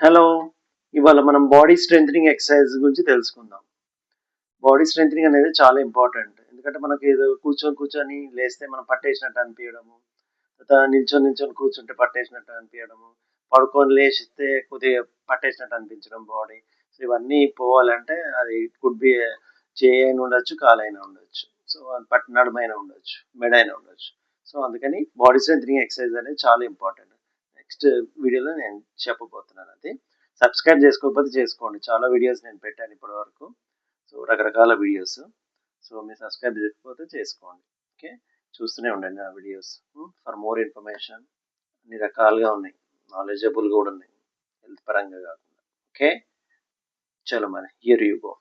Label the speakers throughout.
Speaker 1: Hello, ఇవాళ మనం body strengthening exercise గురించి తెలుసుకుందాం. బాడీ స్ట్రెంథనింగ్ అనేది చాలా ఇంపార్టెంట్. ఎందుకంటే మనకి ఏదో కూర్చొని కూర్చొని లేస్తే మనం పట్టేసినట్టు అనిపించడము, తర్వాత నిల్చొని నిల్చొని కూర్చుంటే పట్టేసినట్టు అనిపించడము, పడుకొని లేచితే కొద్దిగా పట్టేసినట్టు అనిపించడం బాడీ. సో ఇవన్నీ పోవాలంటే అది కుడ్ బి చేయి అయినా ఉండొచ్చు, కాలైనా ఉండొచ్చు. సో అది నడుమైనా ఉండొచ్చు, మెడ అయినా ఉండొచ్చు. సో అందుకని బాడీ స్ట్రెంథనింగ్ ఎక్సర్సైజ్ అనేది చాలా ఇంపార్టెంట్. నెక్స్ట్ వీడియోలో నేను చెప్పబోతున్నాను అది. సబ్స్క్రైబ్ చేసుకోకపోతే చేసుకోండి. చాలా వీడియోస్ నేను పెట్టాను ఇప్పటి వరకు. సో రకరకాల వీడియోస్. సో మీరు సబ్స్క్రైబ్ చేయకపోతే చేసుకోండి. ఓకే, చూస్తూనే ఉండండి నా వీడియోస్ ఫర్ మోర్ ఇన్ఫర్మేషన్. అన్ని రకాలుగా ఉన్నాయి, నాలెడ్జబుల్ కూడా ఉన్నాయి, హెల్త్ పరంగా కాకుండా. ఓకే, చలో మరి హియర్ యూ గో.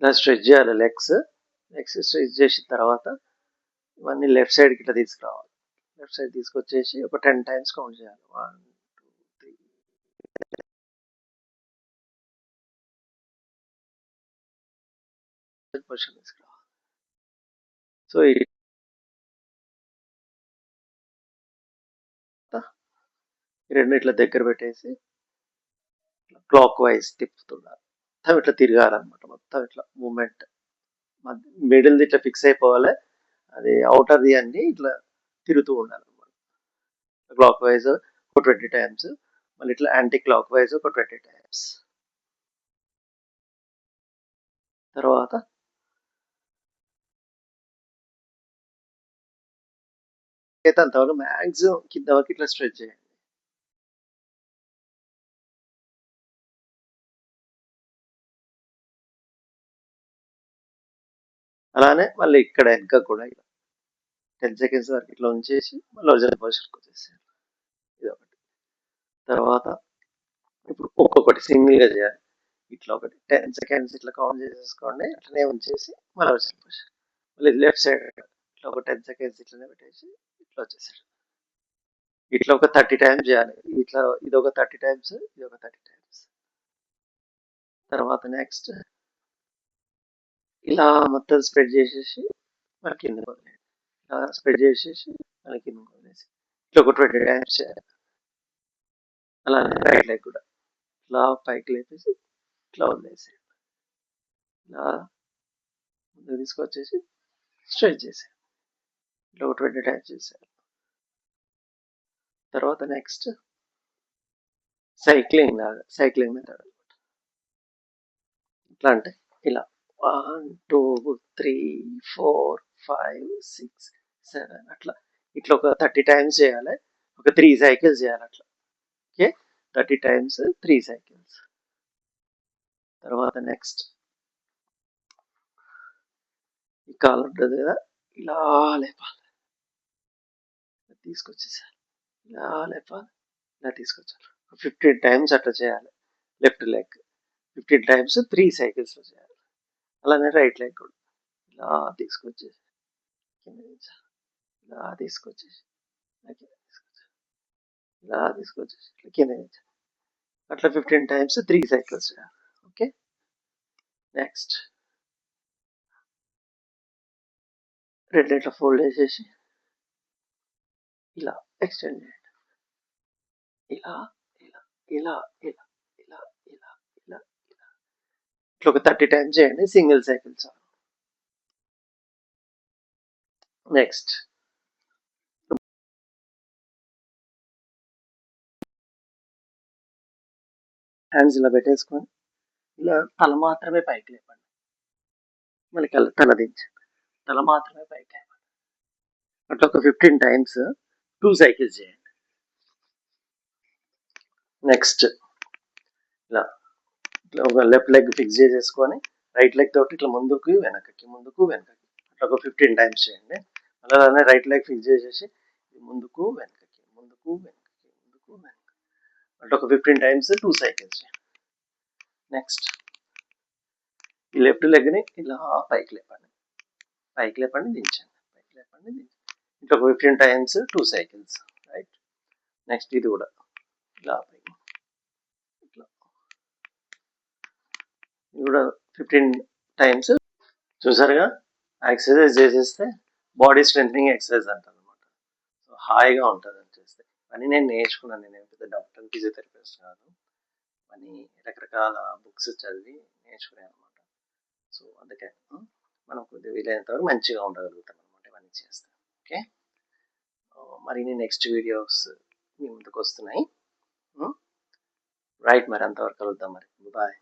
Speaker 1: ఇలా స్ట్రెచ్ చేయాలి లెగ్స్ స్ట్రెచ్ చేసిన తర్వాత ఇవన్నీ లెఫ్ట్ సైడ్కి ఇట్లా తీసుకురావాలి. లెఫ్ట్ సైడ్ తీసుకొచ్చేసి ఒక 10 టైమ్స్ కౌంట్ చేయాలి. 1 2 3 పొజిషన్ తీసుకురావాలి. సో ఈ రెండు ఇట్లా దగ్గర పెట్టేసి క్లాక్ వైజ్ తిప్పుతున్నారు. మొత్తం ఇట్లా తిరగాలన్నమాట. మొత్తం ఇట్లా మూమెంట్ మిడిల్ ఇట్లా ఫిక్స్ అయిపోవాలి. అది అవుటర్ది అన్ని ఇట్లా తిరుగుతూ ఉండాలన్నమాట. క్లాక్ వైజ్ ఒక 20 టైమ్స్, మళ్ళీ ఇట్లా యాంటీ క్లాక్ వైజ్ ఒక 20 టైమ్స్. తర్వాత అయితే అంతవరకు మ్యాక్సిమం కింద వరకు ఇట్లా స్ట్రెచ్ చేయండి. అలానే మళ్ళీ ఇక్కడ వెనక కూడా ఇలా 10 సెకండ్స్ వరకు ఇట్లా ఉంచేసి మళ్ళీ ఒరిజినల్ పొజిషన్కి వచ్చేసేయాలి. ఇది ఒకటి. తర్వాత ఇప్పుడు ఒక్కొక్కటి సింగిల్గా చేయాలి. ఇట్లా ఒకటి 10 సెకండ్స్ ఇట్లా కౌంట్ చేసేసుకోండి. అట్లనే ఉంచేసి మళ్ళీ ఒరిజినల్ పొజిషన్. మళ్ళీ లెఫ్ట్ సైడ్ ఇట్లా ఒక 10 సెకండ్స్ ఇట్లనే పెట్టేసి ఇట్లా వచ్చేసాడు. ఇట్లా ఒక 30 టైమ్స్ చేయాలి. ఇట్లా ఇది ఒక 30 టైమ్స్, ఇది ఒక 30 టైమ్స్. తర్వాత నెక్స్ట్ ఇలా మొత్తం స్ప్రెడ్ చేసేసి మన కింద వదిలేయండి. ఇలా స్ప్రెడ్ చేసేసి మన కింద వదిలేసి ఇట్లా ఒక 20 టైమ్స్ చేయాలి. అలానే రైట్ లెగ్ కూడా ఇట్లా పైకి లేపేసి ఇట్లా వదిలేసేయండి. ఇలా ముందుకు తీసుకొచ్చేసి స్ట్రెచ్ చేసేయండి. ఇట్లా ఒక 20 టైమ్స్ చేసేయాలి. తర్వాత నెక్స్ట్ సైక్లింగ్ మెథడ్ అనమాట. ఎట్లా అంటే ఇలా 1 2 3 4 5 6 7 అట్లా ఇట్లా ఒక 30 టైమ్స్ చేయాలి. ఒక 3 సైకిల్స్ చేయాలి అట్లా. Okay, 30 times 3 cycles. తర్వాత నెక్స్ట్ ఈ కాలు ఉంటుంది కదా, ఇలా లేపాలి, తీసుకొచ్చేసారి ఇలా లేపాలి, ఇలా తీసుకొచ్చారు. 15 టైమ్స్ అట్లా చేయాలి. లెఫ్ట్ లెగ్ 15 టైమ్స్ 3 సైకిల్స్లో చేయాలి. అలానే రైట్ లెగ్ కూడా ఇలా తీసుకొచ్చేసి కింద ఇలా తీసుకొచ్చేసి ఇలా తీసుకొచ్చేసి కింద అట్లా 15 టైమ్స్ 3 సైకిల్స్ చేయాలి. ఓకే, నెక్స్ట్ రెండు ఇట్లా ఫోల్డ్ చేసేసి ఇలా ఎక్స్టెండ్ చేయండి. ఇలా ఇలా ఇలా ఇలా ఇలా ఇలా ఇలా ఇలా ఇట్లా ఒక 30 టైమ్స్ చేయండి సింగిల్ సైకిల్స్. నెక్స్ట్ హ్యాండ్స్ ఇలా పెట్టేసుకొని ఇలా తల మాత్రమే పైకి లేపండి. మళ్ళీ తల దించండి, తల మాత్రమే పైకి లేపండి. అట్లా ఒక 15 టైమ్స్ 2 సైకిల్స్ చేయండి. నెక్స్ట్ ఇలా ఇట్లా ఒక లెఫ్ట్ లెగ్ ఫిక్స్ చేసేసుకొని రైట్ లెగ్ తోటి ఇట్లా ముందుకు వెనకకి అట్లా ఒక 15 టైమ్స్ చేయండి. అలానే రైట్ లెగ్ ఫిక్స్ చేసేసి ముందుకు వెనకకి అట్లా ఒక 15 టైమ్స్ 2 సైకిల్స్ చేయండి. నెక్స్ట్ ఈ లెఫ్ట్ లెగ్ని ఇలా పైకి లేపండి, దించండి, ఇట్లా ఒక 15 టైమ్స్ 2 సైకిల్స్. రైట్, నెక్స్ట్ ఇది కూడా ఇలా ఇట్లా కూడా 15 టైమ్స్ చూసారుగా. ఎక్సర్సైజ్ చేసేస్తే బాడీ స్ట్రెంథనింగ్ ఎక్సర్సైజ్ అంటారు అనమాట. సో హాయిగా ఉంటుంది అని చేస్తే. అని నేను నేర్చుకున్నాను. నేను పెద్ద డాక్టర్ ఫిజియోథెరపిస్ట్ కాదు, అని రకరకాల బుక్స్ చదివి నేర్చుకున్నాను అనమాట. సో అందుకే మనం కొద్దిగా వీలైనంత వరకు మంచిగా ఉండగలుగుతాం అనమాట ఇవన్నీ చేస్తాం. ఓకే, మరి నెక్స్ట్ వీడియోస్ మీ ముందుకు వస్తున్నాయి. రైట్, మరి అంతవరకు కలుద్దాం మరి. బాయ్.